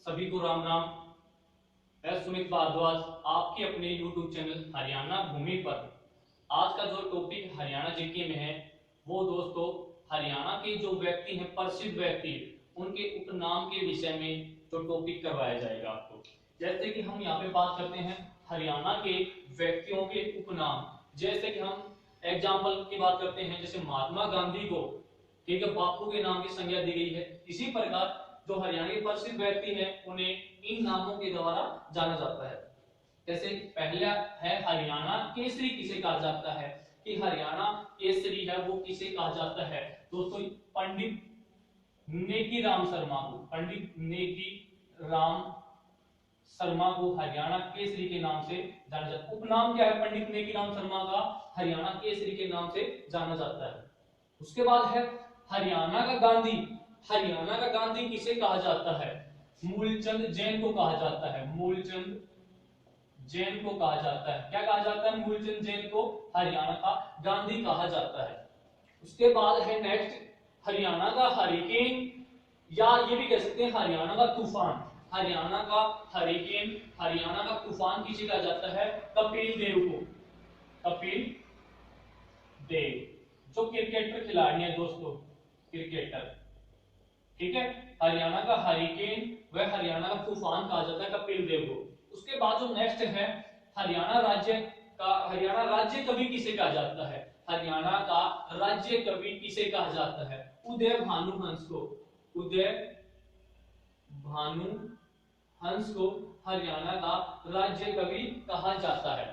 सभी को राम राम। मैं सुमित भारद्वाज, आपके अपने YouTube चैनल हरियाणा भूमि पर। आज का जो टॉपिक हरियाणा जीके में है वो दोस्तों हरियाणा के जो व्यक्ति हैं, प्रसिद्ध व्यक्ति, उनके उपनाम के विषय में जो टॉपिक करवाया जाएगा आपको। जैसे कि हम यहाँ पे बात करते हैं हरियाणा के व्यक्तियों के उपनाम। जैसे कि हम एग्जाम्पल की बात करते हैं, जैसे महात्मा गांधी को ठीक है बापू के नाम की संज्ञा दी गई है। इसी प्रकार जो हरियाणा के प्रसिद्ध व्यक्ति हैं उन्हें इन नामों के द्वारा जाना जाता है। जैसे पहला है हरियाणा केसरी किसे कहा जाता है, कि हरियाणा केसरी है वो किसे कहा जाता है दोस्तों, पंडित नेकी राम शर्मा को। पंडित नेकी राम शर्मा को हरियाणा केसरी के नाम से जाना जाता है। उपनाम क्या है पंडित नेकी राम शर्मा का, हरियाणा केसरी के नाम से जाना जाता है। उसके बाद है हरियाणा का गांधी। हरियाणा का गांधी किसे कहा जाता है, मूलचंद जैन को कहा जाता है। मूलचंद जैन को कहा जाता है। क्या कहा जाता है, मूलचंद जैन को हरियाणा का गांधी कहा जाता है। उसके बाद है नेक्स्ट हरियाणा का हरिकेन, या ये भी कह सकते हैं हरियाणा का तूफान। हरियाणा का हरिकेन, हरियाणा का तूफान किसे कहा जाता है, कपिल देव को। कपिल देव जो क्रिकेटर खिलाड़ी है दोस्तों, क्रिकेटर, ठीक है। हरियाणा का हरिकेन व हरियाणा का तूफान कहा जाता है कपिल देव को। उसके बाद जो नेक्स्ट है हरियाणा राज्य का, हरियाणा राज्य कवि किसे कहा जाता है, हरियाणा का राज्य कवि किसे कहा जाता है, उदय भानु हंस को। उदय भानु हंस को हरियाणा का राज्य कवि कहा जाता है।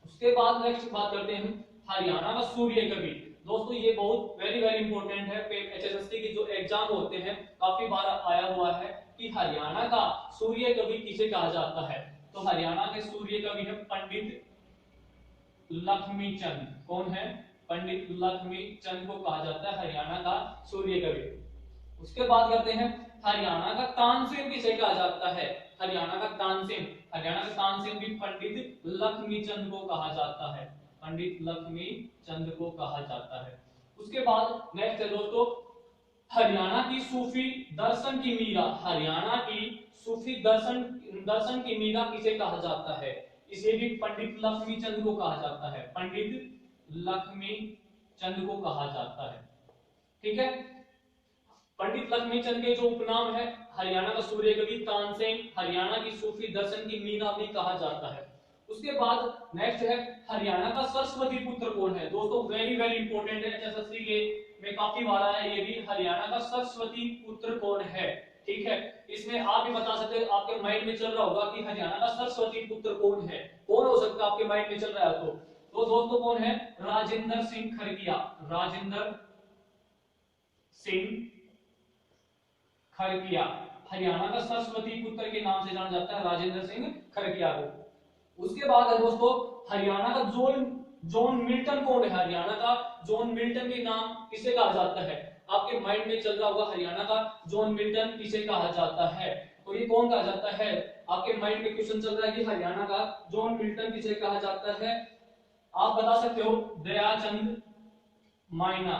उसके बाद नेक्स्ट बात करते हैं हरियाणा का सूर्य कवि। दोस्तों ये बहुत वेरी वेरी इंपॉर्टेंट है, एचएसएससी की जो एग्जाम होते हैं काफी बार आया हुआ है कि हरियाणा का सूर्य कवि किसे कहा जाता है। तो हरियाणा के सूर्य कवि है पंडित लक्ष्मी चंद। कौन है, पंडित लक्ष्मी चंद को कहा जाता है हरियाणा का सूर्य कवि। उसके बाद करते हैं हरियाणा का तानसेन किसे कहा जाता है, हरियाणा का तानसेन। हरियाणा का तानसेन भी पंडित लक्ष्मी चंद को कहा जाता है, पंडित लक्ष्मी चंद को कहा जाता है। उसके बाद नेक्स्ट है दोस्तों हरियाणा की सूफी दर्शन की मीरा। हरियाणा की सूफी दर्शन की मीरा किसे कहा जाता है, इसे भी पंडित लक्ष्मी चंद को कहा जाता है, पंडित लक्ष्मी चंद को कहा जाता है। ठीक है, पंडित लक्ष्मी चंद के जो उपनाम है हरियाणा का सूर्य कवि, तानसेन, हरियाणा की सूफी दर्शन की मीरा भी कहा जाता है। उसके बाद नेक्स्ट है हरियाणा का सरस्वती पुत्र कौन है। दोस्तों वेरी वेरी इंपॉर्टेंट है, एचएसएससी के में काफी बार आया ये भी, हरियाणा का सरस्वती पुत्र कौन है। ठीक है, इसमें आप भी बता सकते हो, आपके माइंड में चल रहा होगा कि हरियाणा का सरस्वती पुत्र कौन है, कौन हो सकता है आपके माइंड में चल रहा है। तो दोस्तों कौन है, राजेंद्र सिंह खड़किया। राजेंद्र सिंह खड़किया हरियाणा का सरस्वती पुत्र के नाम से जाना जाता है, राजेंद्र सिंह खड़किया को। उसके बाद है दोस्तों हरियाणा का जॉन मिल्टन कौन है। हरियाणा का जॉन मिल्टन के नाम किसे कहा जाता है, आपके माइंड में चल रहा होगा हरियाणा का जॉन मिल्टन किसे कहा जाता है। तो ये कौन कहा जाता है, आपके माइंड में क्वेश्चन चल रहा है कि हरियाणा का जॉन मिल्टन किसे कहा जाता है। आप बता सकते हो दयाचंद माइना।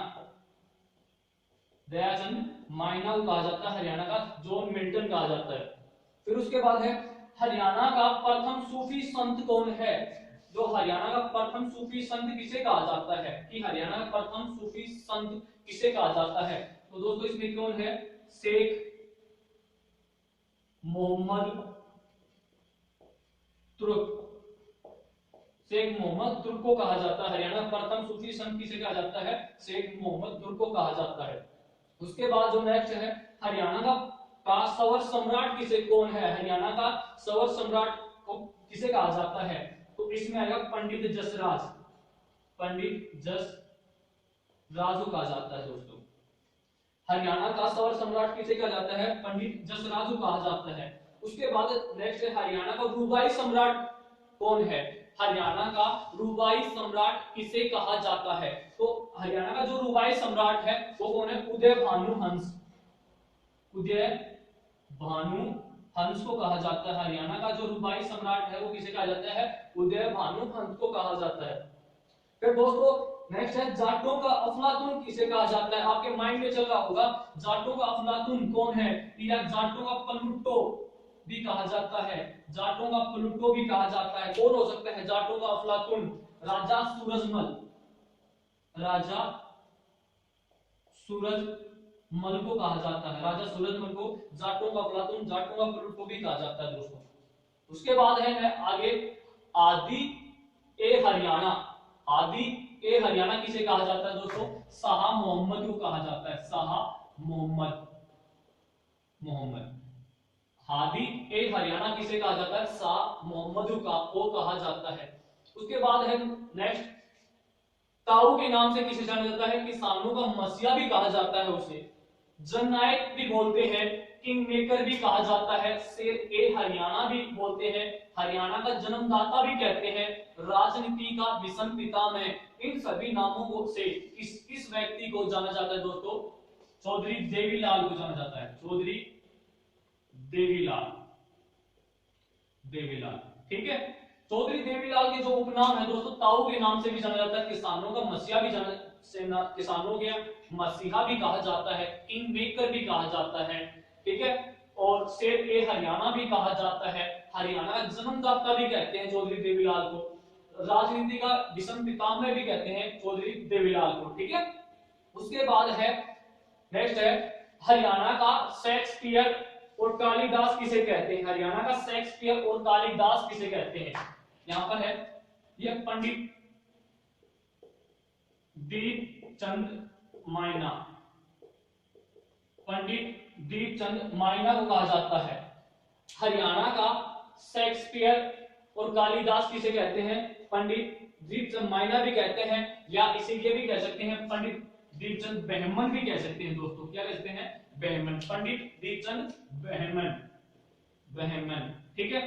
दयाचंद माइना को कहा जाता है, हरियाणा का जॉन मिल्टन कहा जाता है। फिर उसके बाद है हरियाणा का प्रथम सूफी संत कौन है। जो हरियाणा का प्रथम सूफी संत किसे कहा जाता है, कि हरियाणा का प्रथम सूफी संत किसे कहा जाता है। तो दोस्तों इसमें कौन है, शेख मोहम्मद तुर्क। शेख मोहम्मद तुर्क को कहा जाता है, हरियाणा का प्रथम सूफी संत किसे कहा जाता है, शेख मोहम्मद तुर्क को कहा जाता है। उसके बाद जो नेक्स्ट है हरियाणा का सवर सम्राट किसे कौन है, हरियाणा का सवर सम्राट को किसे कहा जाता है। तो इसमें आएगा पंडित जसराज। पंडित जसराज को कहा जाता है दोस्तों। हरियाणा का सवर सम्राट किसे कहा जाता है, पंडित जसराज को कहा जाता है। उसके बाद नेक्स्ट है हरियाणा का रूबाई सम्राट कौन है। हरियाणा का रूबाई सम्राट किसे कहा जाता है। तो हरियाणा का जो रूबाई सम्राट है वो कौन है, उदय भानु हंस। उदय भानु हंस को कहा जाता है। हरियाणा का जो रूबाई सम्राट है वो किसे कहा जाता है, उदय भानु हंस को कहा जाता है। फिर दोस्तों नेक्स्ट है जाटों का अफलातून किसे कहा जाता है। आपके माइंड में चल रहा होगा जाटों का अफलातून कौन है, या जाटों का पलुट्टो भी कहा जाता है, जाटों का प्लूटो भी कहा जाता है। कौन हो सकता है? जाटों का अफलातून, राजा सूरजमल, राजा सूरजमल को कहा जाता है, राजा सूरजमल को जाटों का अफलातून, जाटों का प्लूटो भी कहा जाता है दोस्तों। उसके बाद है आगे आदि ए हरियाणा। आदि ए हरियाणा किसे कहा जाता है दोस्तों? शाह मोहम्मद को कहा जाता है, शाह मोहम्मद, मोहम्मद। हादी ए हरियाणा किसे कहा जाता है? शाह मोहम्मद को कहा जाता है। उसके बाद है नेक्स्ट, ताऊ के नाम से किसे जाना जाता है? किसानों का मसीहा भी कहा जाता है उसे, जननायक भी बोलते हैं, किंग मेकर भी कहा जाता है, शेर ए हरियाणा भी बोलते हैं, हरियाणा का जन्मदाता भी कहते हैं, राजनीति का विषम पितामह। इन सभी नामों को से किस व्यक्ति को जाना जाता है दोस्तों? चौधरी देवीलाल को जाना जाता है, चौधरी देवीलाल, देवीलाल। ठीक है, चौधरी देवीलाल के जो उपनाम है दोस्तों, ताऊ के नाम से भी जाना जाता है, किसानों का मसीहा भी जाना, किसानों के मसीहा भी कहा जाता है, किंग मेकर भी कहा जाता है। ठीक है, और शेर ए हरियाणा भी कहा जाता है, हरियाणा का जन्मदाता भी कहते हैं चौधरी देवीलाल को, राजनीति का विषम पितामह भी कहते हैं चौधरी देवीलाल को। ठीक है, उसके बाद है नेक्स्ट है हरियाणा का शेक्सपियर और कालिदास किसे कहते हैं? हरियाणा का शेक्सपियर और कालिदास किसे कहते हैं? यहां पर है ये पंडित दीपचंद मायना, पंडित दीपचंद मायना को कहा जाता है। हरियाणा का शेक्सपियर और कालिदास किसे कहते हैं? पंडित दीपचंद मायना भी कहते हैं, या इसीलिए भी कह सकते हैं पंडित दीपचंद बहमन भी कह सकते हैं दोस्तों। क्या कहते हैं? बहमन, पंडित दीपचंद बहमन, बहमन। ठीक है,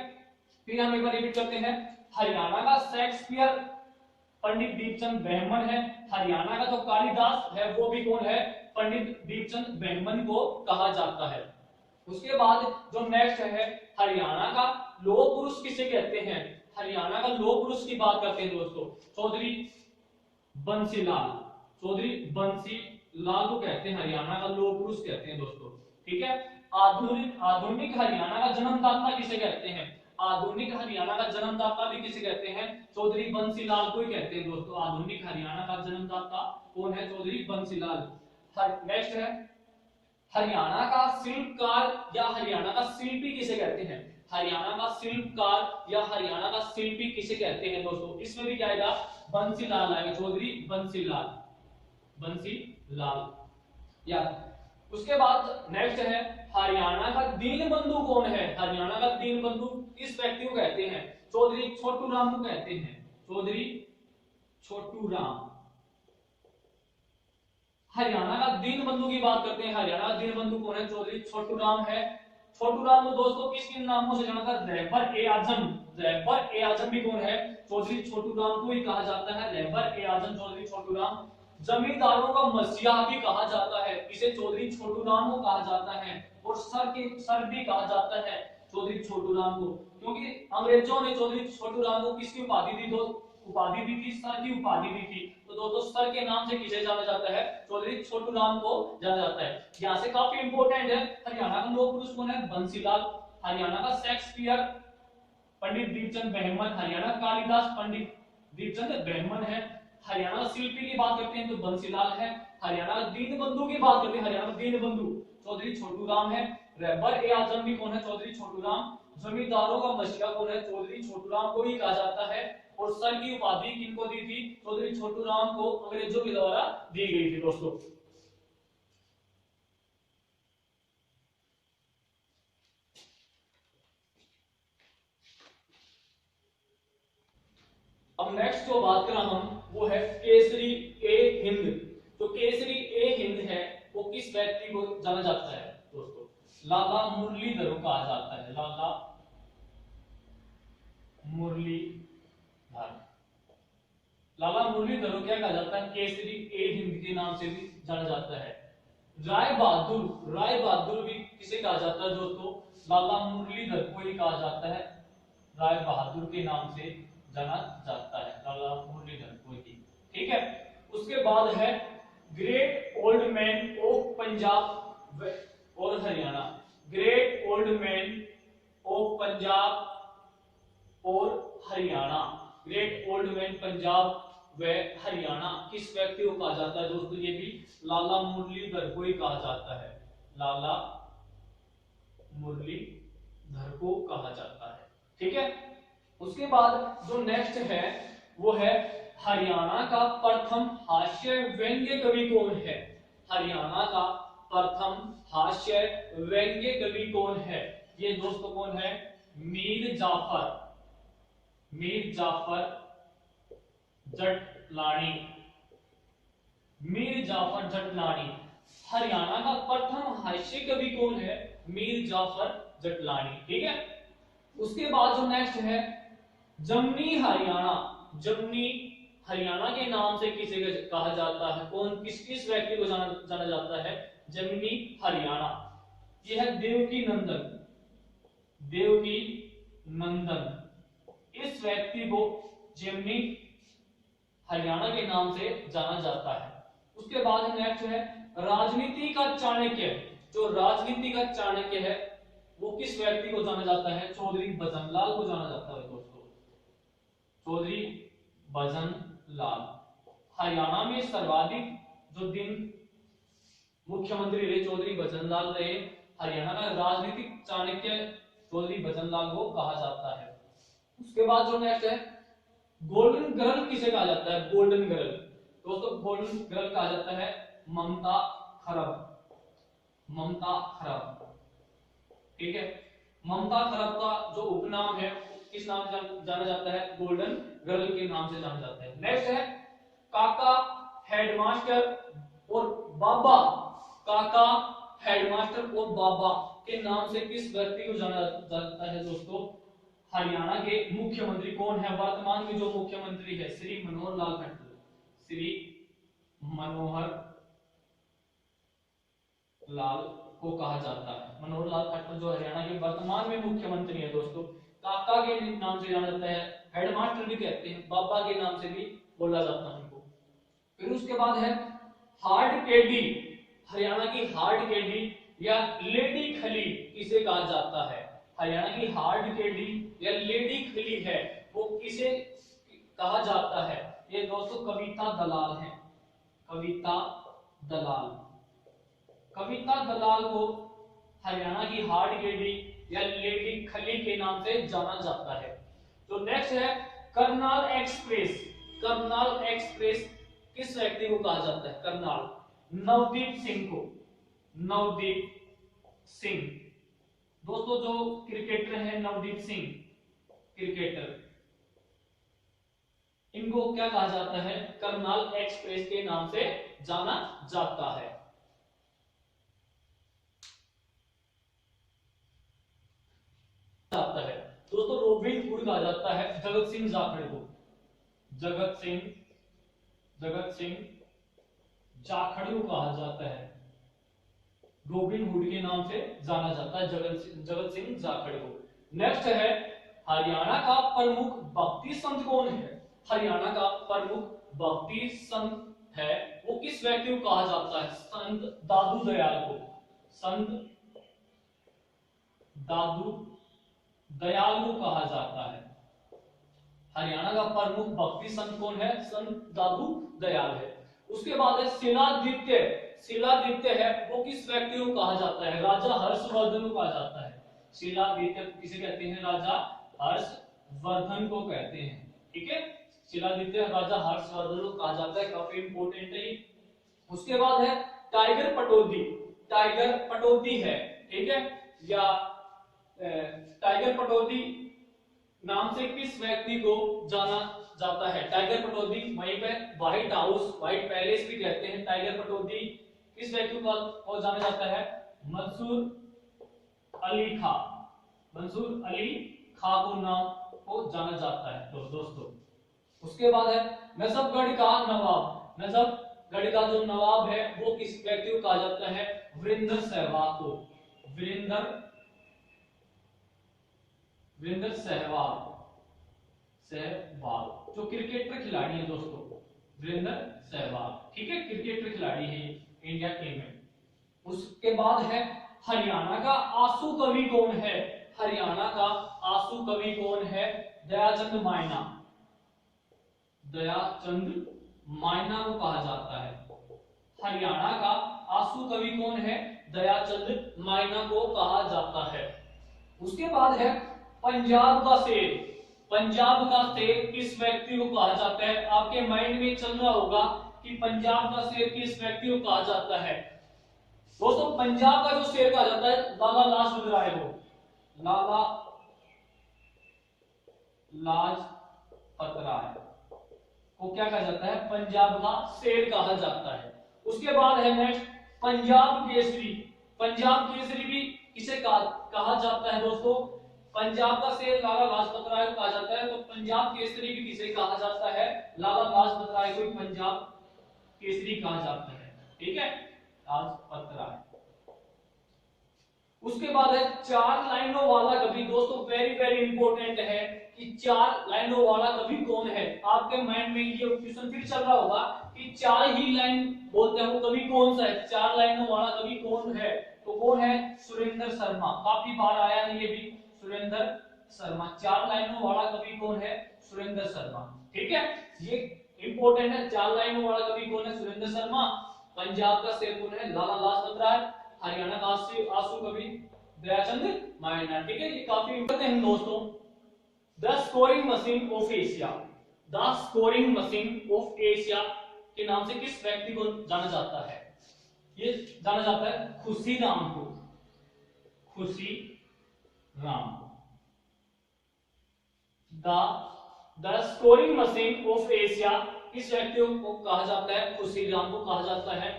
फिर हम एक बार रिपीट करते हैं, हरियाणा का शेक्सपियर पंडित दीपचंद बहमन है, हरियाणा का जो कालिदास है वो भी कौन है? पंडित दीपचंद बहमन को कहा जाता है। उसके बाद जो नेक्स्ट है, हरियाणा का लौह पुरुष किसे कहते हैं? हरियाणा का लौह पुरुष की बात करते हैं दोस्तों, चौधरी बंसीलाल, चौधरी बंसीलाल को कहते हैं हरियाणा का लौह पुरुष कहते हैं दोस्तों। ठीक है, आधुनिक हरियाणा का जन्मदाता किसे कहते हैं? आधुनिक हरियाणा का जन्मदाता भी किसे कहते हैं? चौधरी बंसीलाल को ही कहते हैं दोस्तों। आधुनिक हरियाणा का जन्मदाता कौन है? चौधरी बंसीलाल। नेक्स्ट है हरियाणा का शिल्पकार या हरियाणा का शिल्पी किसे कहते हैं? हरियाणा का शिल्पकार या हरियाणा का शिल्पी किसे कहते हैं दोस्तों? इसमें भी क्या आएगा? बंसीलाल आएगा, चौधरी बंसीलाल, बंसीलाल। या उसके बाद नेक्स्ट है हरियाणा का दीनबंधु कौन है? हरियाणा का दीनबंधु किस व्यक्ति को कहते हैं? चौधरी छोटू राम को कहते हैं, चौधरी छोटू राम। हरियाणा का दीनबंधु की बात करते हैं, हरियाणा का दीनबंधु कौन है? चौधरी छोटू राम है। छोटू राम को दोस्तों किस किन नामों से जाना था? रहबर ए आजम, रहबर ए आजम भी कौन है? चौधरी छोटू राम को ही कहा जाता है, रहबर ए आजम, चौधरी छोटू राम। जमींदारों का मसीहा भी कहा जाता है, इसे चौधरी छोटू राम को कहा जाता है, और सर भी कहा जाता है चौधरी छोटू राम को, क्योंकि अंग्रेजों ने चौधरी छोटू राम को किसकी उपाधि दी? उपाधि दी थी, सर की उपाधि दी थी। तो दोस्तों सर के नाम से किसे जाना जाता है? चौधरी छोटू राम को जाना जाता है। यहाँ से काफी इंपॉर्टेंट है, हरियाणा का लौह पुरुष कौन है? बंसीलाल। हरियाणा का शेक्सपियर पंडित दीपचंद बहमन, हरियाणा कालिदास पंडित दीपचंद बहमन है। हरियाणा का शिल्पी की बात करते हैं तो बंसीलाल है। हरियाणा का दीनबंधु की बात करते हैं, हरियाणा का दीनबंधु चौधरी छोटू राम है। रहबर ए आजम भी कौन है? चौधरी छोटू राम। जमींदारों का मसीहा कौन है? चौधरी छोटू राम को ही कहा जाता है, और सर की उपाधि किनको दी थी? चौधरी छोटू राम को अंग्रेजों के द्वारा दी गई थी दोस्तों। अब नेक्स्ट जो बात कर हम वो है केसरी ए हिंद। तो केसरी ए हिंद है वो किस व्यक्ति को जाना जाता है दोस्तों? लाला मुरलीधर को कहा जाता है, लाला मुरलीधर। लाला मुरलीधर को क्या कहा जाता है? केसरी ए हिंद के नाम से भी जाना जाता है। राय बहादुर भी किसे कहा जाता है दोस्तों? लाला मुरलीधर को ही कहा जाता है, राय बहादुर के नाम से जाना जाता है, लाला मुरलीधर को ही। ठीक है, उसके बाद है great old man of Punjab और Haryana. Great old man Punjab और Haryana, great old man Punjab व हरियाणा किस व्यक्ति को कहा जाता है दोस्तों? ये भी लाला मुरलीधर को ही कहा जाता है, लाला मुरलीधर को कहा जाता है। ठीक है, उसके बाद जो नेक्स्ट है वो है हरियाणा का प्रथम हास्य व्यंग्य कवि कौन है? हरियाणा का प्रथम हास्य व्यंग्य कवि कौन है? ये दोस्तों कौन है? मीर जाफर, मीर जाफर जटलानी, मीर जाफर जटलानी। हरियाणा का प्रथम हास्य कवि कौन है? मीर जाफर जटलानी। ठीक है, उसके बाद जो नेक्स्ट है जमनी हरियाणा, जमनी हरियाणा के नाम से किसे कहा जाता है? कौन किस व्यक्ति को जाना जाता है जमनी हरियाणा? यह है देवकी नंदन, देवकी नंदन। इस व्यक्ति को जमनी हरियाणा के नाम से जाना जाता है। उसके बाद नेक्स्ट है राजनीति का चाणक्य, जो राजनीति का चाणक्य है वो किस व्यक्ति को जाना जाता है? चौधरी भजनलाल को जाना जाता है दोस्तों, चौधरी भजनलाल। हरियाणा में सर्वाधिक जो दिन मुख्यमंत्री रहे चौधरी भजनलाल रहे। हरियाणा का राजनीतिक चाणक्य चौधरी भजनलाल को कहा जाता है। उसके बाद जो नेक्स्ट है गोल्डन गर्ल किसे कहा जाता है? गोल्डन गर्ल दोस्तों, गोल्डन गर्ल कहा जाता है ममता खरब, ममता खरब। ठीक है, ममता खरब का जो उपनाम है किस नाम से जाना जाता है? गोल्डन गर्ल के नाम से जाना जाता है। नेक्स्ट है काका हेडमास्टर और बाबा, काका हेडमास्टर और बाबा के नाम से किस व्यक्ति को जाना जाता है दोस्तों? हरियाणा के मुख्यमंत्री कौन है? वर्तमान में जो मुख्यमंत्री है श्री मनोहर लाल खट्टर, श्री मनोहर लाल को कहा जाता है। मनोहर लाल खट्टर जो हरियाणा के वर्तमान में मुख्यमंत्री है दोस्तों, काका के नाम से जाना जाता है, हेडमास्टर भी कहते हैं, बाबा के नाम से भी बोला जाता है उनको। फिर उसके बाद है हार्ड कैडी, हरियाणा की हार्ड कैडी या लेडी खली किसे कहा जाता है? हरियाणा की हार्ड कैडी या लेडी खली है वो किसे कहा जाता है? ये दोस्तों कविता दलाल है, कविता दलाल। कविता दलाल को हरियाणा की हार्ड कैडी या लेडी खली के नाम से जाना जाता है। तो नेक्स्ट है करनाल एक्सप्रेस, करनाल एक्सप्रेस किस व्यक्ति को कहा जाता है? करनाल नवदीप सिंह को, नवदीप सिंह। दोस्तों जो क्रिकेटर हैं नवदीप सिंह, क्रिकेटर, इनको क्या कहा जाता है? करनाल एक्सप्रेस के नाम से जाना जाता है। जाता है दोस्तों रॉबिन हुड कहा जाता है जगत सिंह जाखड़ को, जगत सिंह जाखड़ को कहा जाता है, रॉबिन हुड के नाम से जाना जाता है जगत सिंह जाखड़ को। नेक्स्ट है हरियाणा का प्रमुख भक्ति संत कौन है? हरियाणा का प्रमुख भक्ति संत है वो किस व्यक्ति को कहा जाता है? संत दादू दयाल को, संत दादू दयाल को कहा जाता है। हरियाणा का प्रमुख भक्ति संत कौन है? संत दादू दयाल है। उसके बाद है शिलादित्य, शिलादित्य है वो किस व्यक्ति को कहा जाता है? राजा हर्षवर्धन को कहा जाता है। शिलादित्य किसे कहते हैं? राजा हर्षवर्धन को कहते हैं। ठीक है, शिलादित्य राजा हर्षवर्धन को कहा जाता है, काफी इंपोर्टेंट है। उसके बाद है टाइगर पटौदी, टाइगर पटौदी है, ठीक है, या टाइगर पटौदी नाम से किस व्यक्ति को जाना जाता है? टाइगर पटौदी वहीं पे व्हाइट हाउस, व्हाइट पैलेस भी कहते हैं। टाइगर पटौदी किस व्यक्ति को जाना जाता है? मंसूर अली खा, मंसूर अली खा को नाम को जाना जाता है। तो दोस्तों उसके बाद है नजफगढ़ का नवाब, नजफगढ़ का जो नवाब है वो किस व्यक्ति को कहा जाता है? वीरेंद्र सहवाग को, वीरेंद्र सहवाग, सहवाग जो क्रिकेटर खिलाड़ी है दोस्तों, वीरेंद्र सहवाग, ठीक है, क्रिकेटर खिलाड़ी है इंडिया टीम में। उसके बाद है हरियाणा का आंसू कवि कौन है? हरियाणा का आंसू कवि कौन है? दयाचंद मायना। दयाचंद मायना को कहा जाता है। हरियाणा का आंसू कवि कौन है? दयाचंद मायना को कहा जाता है। उसके बाद है पंजाब का शेर। पंजाब का शेर किस व्यक्ति को कहा जाता है? आपके माइंड में चल रहा होगा कि पंजाब का शेर किस व्यक्ति को कहा जाता है। दोस्तों पंजाब का जो शेर कहा जाता है लाला लाजपत राय को। लाला लाजपत राय को क्या कहा जाता है? पंजाब का शेर कहा जाता है। उसके बाद है नेक्स्ट पंजाब केसरी। पंजाब केसरी भी किसे कहा जाता है दोस्तों? पंजाब का शेर लाला लाजपत राय को कहा जाता है, तो पंजाब केसरी भी किसे कहा जाता है? लाला लाजपत राय को पंजाब केसरी कहा जाता है। ठीक है, लाजपत राय। उसके बाद है चार लाइनों वाला कवि। दोस्तों वेरी वेरी इंपॉर्टेंट है कि चार लाइनों वाला कवि कौन है। आपके माइंड में ये क्वेश्चन फिर चल रहा होगा कि चार ही लाइन बोलते हैं वो कवि कौन सा है? चार लाइनों वाला कवि कौन है? तो कौन है? सुरेंद्र शर्मा। काफी बार आया है ये भी, सुरेंद्र शर्मा। चार लाइनों वाला कवि कौन है? सुरेंद्र शर्मा। ठीक है, ये इंपॉर्टेंट है। चार लाइनों वाला कवि कौन है? सुरेंद्र शर्मा। पंजाब का शेर कौन है? लाला लाजपत राय। हरियाणा का आंसू कवि दयाचंद मायना। ठीक है, ये काफी इंपॉर्टेंट है दोस्तों। The scoring machine of Asia. The scoring machine of Asia के नाम से किस व्यक्ति को जाना जाता है? ये जाना जाता है खुशी राम को। खुशी Ram. The scoring machine of Asia किस व्यक्ति को कहा जाता है? खुशी राम को कहा जाता है।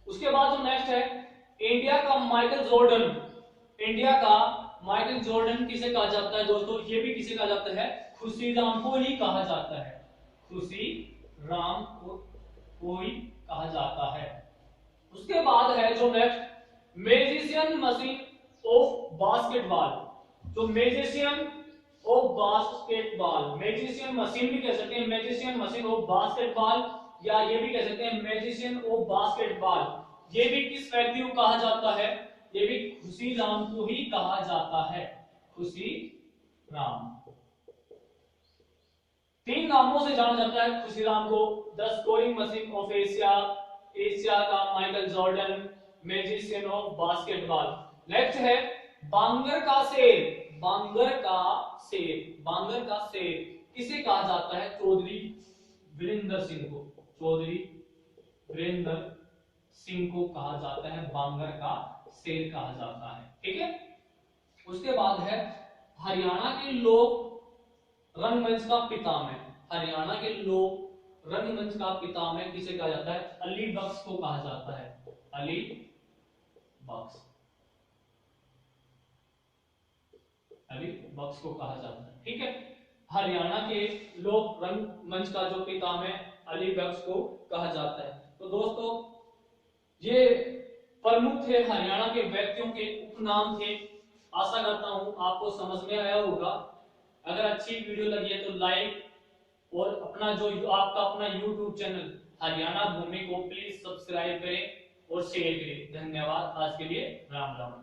उसके बाद जो नेक्स्ट है इंडिया का माइकल जॉर्डन। इंडिया का माइकल जॉर्डन किसे कहा जाता है दोस्तों? ये भी किसे कहा जाता है? खुशी राम को ही कहा जाता है। खुशी राम को ही कहा जाता है। उसके बाद है जो next magician machine of basketball. जो magician of basketball, magician machine भी कह सकते हैं, मैजिशियन मशीन ऑफ बास्केटबॉल, या ये भी कह सकते हैं मैजिशियन ऑफ बास्केटबॉल। ये भी किस व्यक्ति को कहा जाता है? ये भी खुशी राम को ही कहा जाता है। खुशी राम। तीन नामों से जाना जाता है खुशी राम को। The scoring machine of Asia, Asia का Michael Jordan, magician of basketball. Next है बांगर का शेर। बांगर का शेर। बांगर का शेर किसे कहा जाता है? चौधरी वीरेंद्र सिंह को। चौधरी वीरेंद्र सिंह को कहा जाता है, बांगर का शेर कहा जाता है। ठीक है, उसके बाद है हरियाणा के लोक रंगमंच का पितामह। हरियाणा के लोक रंगमंच का पितामह किसे कहा जाता है? अली बख्श को कहा जाता है। अली बख्श। अली बख्श को कहा जाता है। ठीक है, हरियाणा के लोक रंगमंच का जो पितामह अली बख्श को कहा जाता है। तो दोस्तों ये प्रमुख थे हरियाणा के व्यक्तियों के उपनाम थे। आशा करता हूं आपको समझ में आया होगा। अगर अच्छी वीडियो लगी है तो लाइक, और अपना जो आपका अपना YouTube चैनल हरियाणा भूमि को प्लीज सब्सक्राइब करें और शेयर करें। धन्यवाद। आज के लिए राम राम।